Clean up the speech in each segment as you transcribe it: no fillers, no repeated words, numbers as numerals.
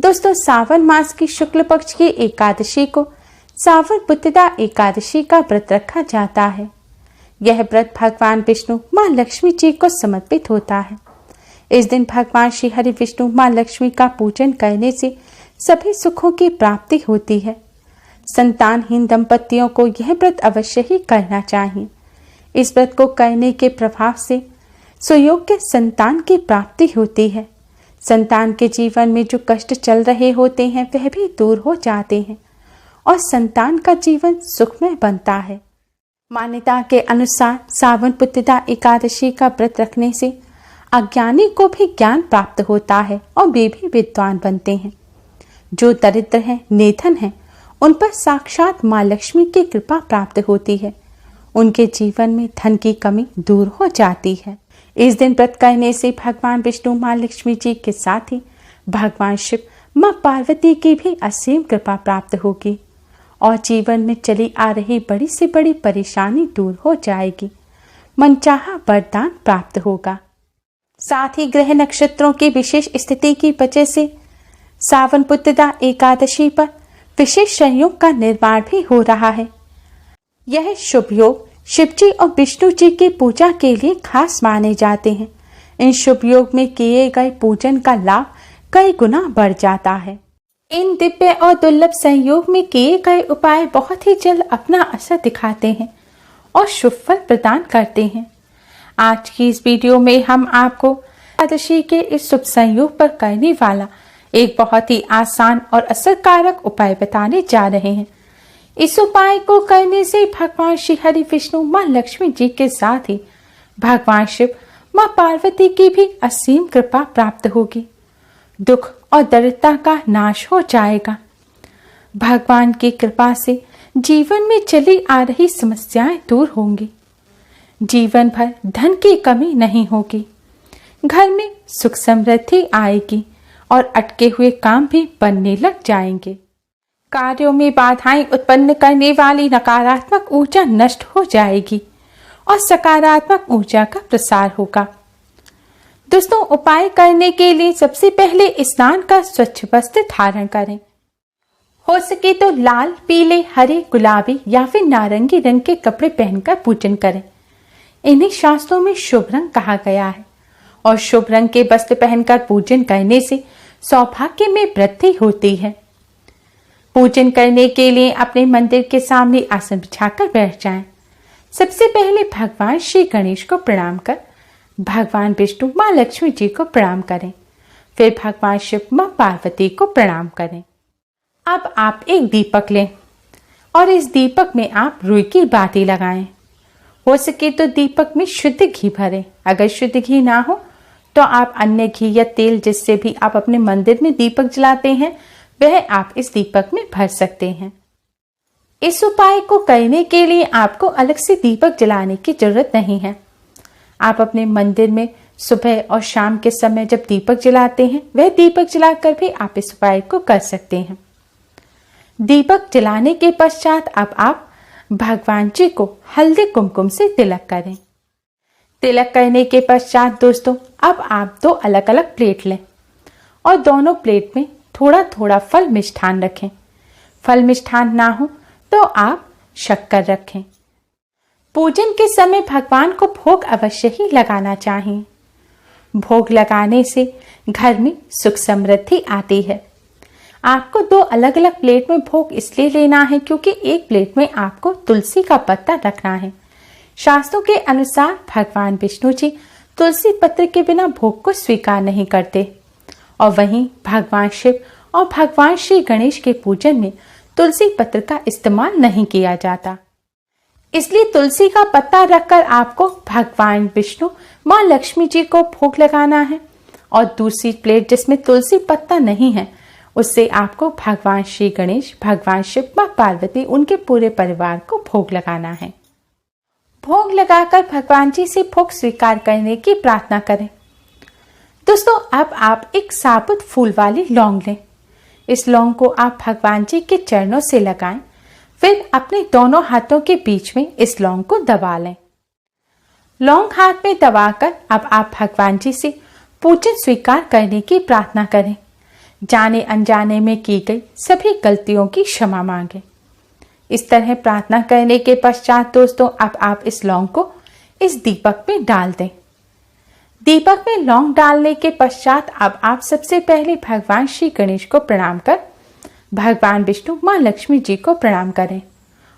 दोस्तों, सावन मास की शुक्ल पक्ष की एकादशी को सावन पुत्रदा एकादशी का व्रत रखा जाता है। यह व्रत भगवान विष्णु माँ लक्ष्मी जी को समर्पित होता है। इस दिन भगवान श्री हरि विष्णु माँ लक्ष्मी का पूजन करने से सभी सुखों की प्राप्ति होती है। संतानहीन दंपतियों को यह व्रत अवश्य ही करना चाहिए। इस व्रत को करने के प्रभाव से सुयोग्य संतान की प्राप्ति होती है। संतान के जीवन में जो कष्ट चल रहे होते हैं वह भी दूर हो जाते हैं और संतान का जीवन सुखमय बनता है। मान्यता के अनुसार सावन पुत्रदा एकादशी का व्रत रखने से अज्ञानी को भी ज्ञान प्राप्त होता है और वे भी विद्वान बनते हैं। जो दरिद्र हैं, निर्धन हैं, उन पर साक्षात माँ लक्ष्मी की कृपा प्राप्त होती है। उनके जीवन में धन की कमी दूर हो जाती है। इस दिन व्रत करने से भगवान विष्णु माँ लक्ष्मी जी के साथ ही भगवान शिव माँ पार्वती की भी असीम कृपा प्राप्त होगी और जीवन में चली आ रही बड़ी से बड़ी परेशानी दूर हो जाएगी। मनचाहा वरदान प्राप्त होगा। साथ ही ग्रह नक्षत्रों की विशेष स्थिति की वजह से सावन पुत्रदा एकादशी पर विशेष संयोग का निर्माण भी हो रहा है। यह शुभ योग शिव जी और विष्णु जी की पूजा के लिए खास माने जाते हैं। इन शुभ योग में किए गए पूजन का लाभ कई गुना बढ़ जाता है। इन दिव्य और दुर्लभ संयोग में किए गए उपाय बहुत ही जल्द अपना असर दिखाते हैं और शुभ फल प्रदान करते हैं। आज की इस वीडियो में हम आपको एकादशी के इस शुभ संयोग पर करने वाला एक बहुत ही आसान और असरकारक उपाय बताने जा रहे हैं। इस उपाय को करने से भगवान श्री हरि विष्णु माँ लक्ष्मी जी के साथ ही भगवान शिव माँ पार्वती की भी असीम कृपा प्राप्त होगी। दुख और दरिद्रता का नाश हो जाएगा। भगवान की कृपा से जीवन में चली आ रही समस्याएं दूर होंगी। जीवन भर धन की कमी नहीं होगी। घर में सुख समृद्धि आएगी और अटके हुए काम भी बनने लग जाएंगे। कार्यों में बाधाएं उत्पन्न करने वाली नकारात्मक ऊर्जा नष्ट हो जाएगी और सकारात्मक ऊर्जा का प्रसार होगा। दोस्तों, उपाय करने के लिए सबसे पहले स्नान का स्वच्छ वस्त्र धारण करें। हो सके तो लाल, पीले, हरे, गुलाबी या फिर नारंगी रंग के कपड़े पहनकर पूजन करें। इन्हीं शास्त्रों में शुभ रंग कहा गया है और शुभ रंग के वस्त्र पहनकर पूजन करने से सौभाग्य में वृद्धि होती है। पूजन करने के लिए अपने मंदिर के सामने आसन बिछाकर बैठ जाएं। सबसे पहले भगवान श्री गणेश को प्रणाम कर भगवान विष्णु माँ लक्ष्मी जी को प्रणाम करें। फिर भगवान शिव माँ पार्वती को प्रणाम करें। अब आप एक दीपक लें और इस दीपक में आप रुई की बाती लगाएं। हो सके तो दीपक में शुद्ध घी भरें। अगर शुद्ध घी ना हो तो आप अन्य घी या तेल जिससे भी आप अपने मंदिर में दीपक जलाते हैं वह आप इस दीपक में भर सकते हैं। इस उपाय को करने के लिए आपको अलग से दीपक जलाने की जरूरत नहीं है। आप अपने मंदिर में सुबह और शाम के समय जब दीपक जलाते हैं वह दीपक जलाकर भी आप इस उपाय को कर सकते हैं। दीपक जलाने के पश्चात अब आप भगवान जी को हल्दी कुमकुम से तिलक करें। तिलक करने के पश्चात दोस्तों, अब आप दो अलग अलग प्लेट लें और दोनों प्लेट में थोड़ा थोड़ा फल मिष्ठान रखें। फल मिष्ठान ना हो तो आप शक्कर रखें। पूजन के समय भगवान को भोग अवश्य ही लगाना चाहिए। भोग लगाने से घर में सुख समृद्धि आती है। आपको दो अलग अलग प्लेट में भोग इसलिए लेना है क्योंकि एक प्लेट में आपको तुलसी का पत्ता रखना है। शास्त्रों के अनुसार भगवान विष्णु जी तुलसी पत्र के बिना भोग को स्वीकार नहीं करते और वहीं भगवान शिव और भगवान श्री गणेश के पूजन में तुलसी पत्र का इस्तेमाल नहीं किया जाता। इसलिए तुलसी का पत्ता रखकर आपको भगवान विष्णु माँ लक्ष्मी जी को भोग लगाना है और दूसरी प्लेट जिसमें तुलसी पत्ता नहीं है उससे आपको भगवान श्री गणेश, भगवान शिव, माँ पार्वती, उनके पूरे परिवार को भोग लगाना है। भोग लगाकर भगवान जी से भोग स्वीकार करने की प्रार्थना करें। दोस्तों, अब आप एक साबुत फूल वाली लौंग लें। इस लौंग को आप भगवान जी के चरणों से लगाएं। फिर अपने दोनों हाथों के बीच में इस लौंग को दबा लें। लौंग हाथ में दबाकर अब आप भगवान जी से पूजन स्वीकार करने की प्रार्थना करें। जाने अनजाने में की गई सभी गलतियों की क्षमा मांगे। इस तरह प्रार्थना करने के पश्चात दोस्तों अब आप इस लौंग को इस दीपक में डाल दें। दीपक में लौंग डालने के पश्चात अब आप सबसे पहले भगवान श्री गणेश को प्रणाम कर भगवान विष्णु माँ लक्ष्मी जी को प्रणाम करें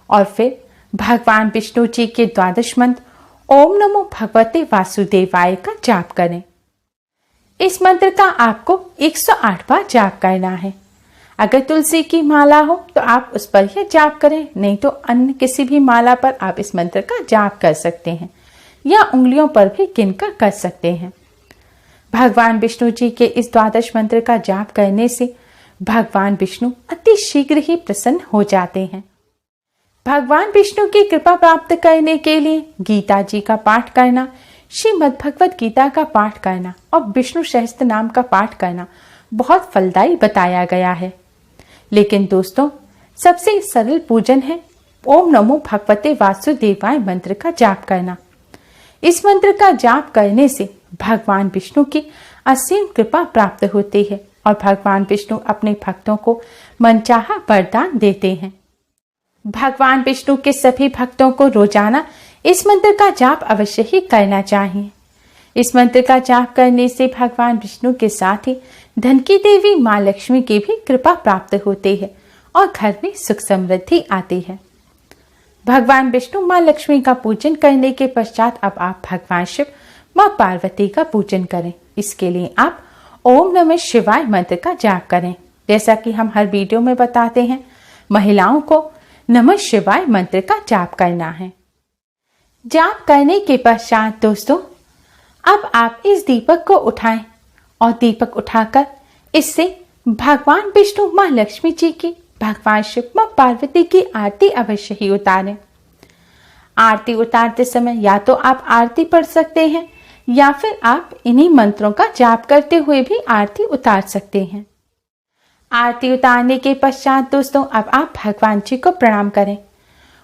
और फिर भगवान विष्णु जी के द्वादश मंत्र ओम नमो भगवते वासुदेवाय का जाप करें। इस मंत्र का आपको 108 बार जाप करना है। अगर तुलसी की माला हो तो आप उस पर यह जाप करें, नहीं तो अन्य किसी भी माला पर आप इस मंत्र का जाप कर सकते हैं या उंगलियों पर भी गिनकर कर सकते हैं। भगवान विष्णु जी के इस द्वादश मंत्र का जाप करने से भगवान विष्णु अति शीघ्र ही प्रसन्न हो जाते हैं। भगवान विष्णु की कृपा प्राप्त करने के लिए गीता जी का पाठ करना, श्रीमद् भगवत गीता का पाठ करना और विष्णु सहस्त्र नाम का पाठ करना बहुत फलदायी बताया गया है। लेकिन दोस्तों सबसे सरल पूजन है ओम नमो भगवते वासुदेवाय मंत्र का जाप करना। इस मंत्र का जाप करने से भगवान विष्णु की असीम कृपा प्राप्त होती है और भगवान विष्णु अपने भक्तों को मनचाहा वरदान देते हैं। भगवान विष्णु के सभी भक्तों को रोजाना इस मंत्र का जाप अवश्य ही करना चाहिए। इस मंत्र का जाप करने से भगवान विष्णु के साथ ही धन की देवी माँ लक्ष्मी की भी कृपा प्राप्त होती है और घर में सुख समृद्धि आती है। भगवान विष्णु माँ लक्ष्मी का पूजन करने के पश्चात अब आप भगवान शिव माँ पार्वती का पूजन करें। इसके लिए आप ओम नमः शिवाय मंत्र का जाप करें। जैसा कि हम हर वीडियो में बताते हैं, महिलाओं को नमः शिवाय मंत्र का जाप करना है। जाप करने के पश्चात दोस्तों अब आप इस दीपक को उठाएं और दीपक उठाकर इससे भगवान विष्णु माँ लक्ष्मी जी की, भगवान शिव माँ पार्वती की आरती अवश्य ही उतारें। आरती उतारते समय या तो आप आरती पढ़ सकते हैं या फिर आप इन्हीं मंत्रों का जाप करते हुए भी आरती उतार सकते हैं। आरती उतारने के पश्चात दोस्तों अब आप भगवान जी को प्रणाम करें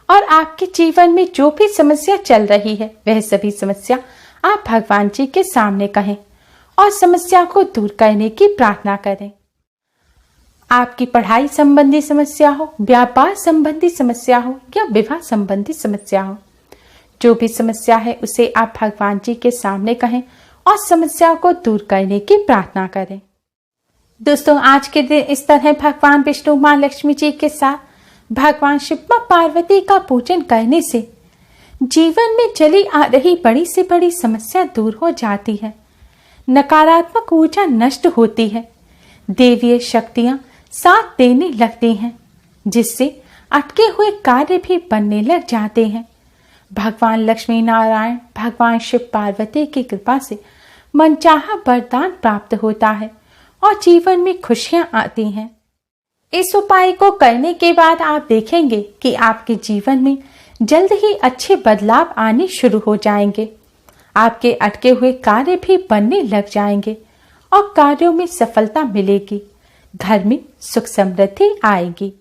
और आपके जीवन में जो भी समस्या चल रही है वह सभी समस्या आप भगवान जी के सामने कहें और समस्या को दूर करने की प्रार्थना करें। आपकी पढ़ाई संबंधी समस्या हो, व्यापार संबंधी समस्या हो या विवाह संबंधी समस्या हो, जो भी समस्या है उसे आप भगवान जी के सामने कहें और समस्या को दूर करने की प्रार्थना करें। दोस्तों आज के दिन इस तरह भगवान विष्णु माँ लक्ष्मी जी के साथ भगवान शिव माँ पार्वती का पूजन करने से जीवन में चली आ रही बड़ी से बड़ी समस्या दूर हो जाती है, नकारात्मक ऊर्जा नष्ट होती है, देवीय शक्तियां साथ देने लगती हैं, जिससे अटके हुए कार्य भी बनने लग जाते हैं। भगवान लक्ष्मी नारायण भगवान शिव पार्वती की कृपा से मनचाहा वरदान प्राप्त होता है और जीवन में खुशियां आती हैं। इस उपाय को करने के बाद आप देखेंगे कि आपके जीवन में जल्द ही अच्छे बदलाव आने शुरू हो जाएंगे। आपके अटके हुए कार्य भी बनने लग जाएंगे और कार्यों में सफलता मिलेगी, घर में सुख समृद्धि आएगी।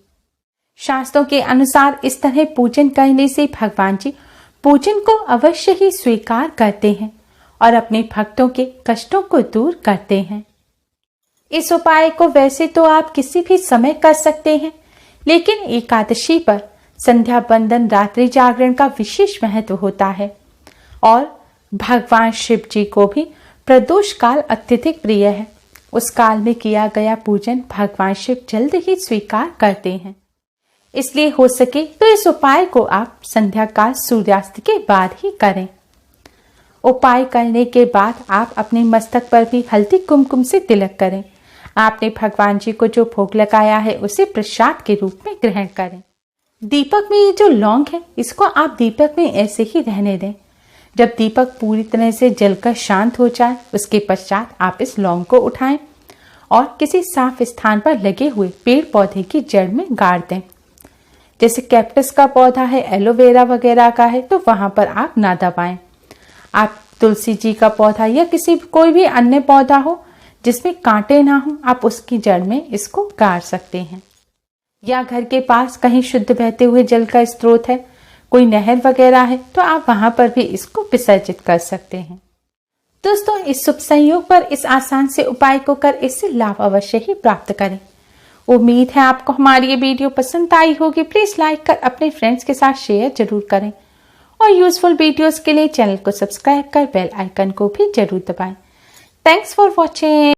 शास्त्रों के अनुसार इस तरह पूजन करने से भगवान जी पूजन को अवश्य ही स्वीकार करते हैं और अपने भक्तों के कष्टों को दूर करते हैं। इस उपाय को वैसे तो आप किसी भी समय कर सकते हैं, लेकिन एकादशी पर संध्या बंदन रात्रि जागरण का विशेष महत्व होता है और भगवान शिव जी को भी प्रदोष काल अत्यधिक प्रिय है। उस काल में किया गया पूजन भगवान शिव जल्द ही स्वीकार करते हैं। इसलिए हो सके तो इस उपाय को आप संध्या काल सूर्यास्त के बाद ही करें। उपाय करने के बाद आप अपने मस्तक पर भी हल्दी कुमकुम से तिलक करें। आपने भगवान जी को जो भोग लगाया है उसे प्रसाद के रूप में ग्रहण करें। दीपक में ये जो लौंग है इसको आप दीपक में ऐसे ही रहने दें। जब दीपक पूरी तरह से जलकर शांत हो जाए उसके पश्चात आप इस लौंग को उठाएं और किसी साफ स्थान पर लगे हुए पेड़ पौधे की जड़ में गाड़ दें। जैसे कैक्टस का पौधा है, एलोवेरा वगैरह का है तो वहां पर आप ना दबाएं। आप तुलसी जी का पौधा या कोई भी अन्य पौधा हो जिसमें कांटे ना हो, आप उसकी जड़ में इसको गाड़ सकते हैं। या घर के पास कहीं शुद्ध बहते हुए जल का स्रोत है, कोई नहर वगैरह है तो आप वहां पर भी इसको विसर्जित कर सकते हैं। दोस्तों, इस शुभ संयोग पर इस आसान से उपाय को कर इससे लाभ अवश्य ही प्राप्त करें। उम्मीद है आपको हमारी ये वीडियो पसंद आई होगी। प्लीज लाइक कर अपने फ्रेंड्स के साथ शेयर जरूर करें और यूजफुल वीडियोस के लिए चैनल को सब्सक्राइब कर बेल आइकन को भी जरूर दबाएं। Thanks for watching.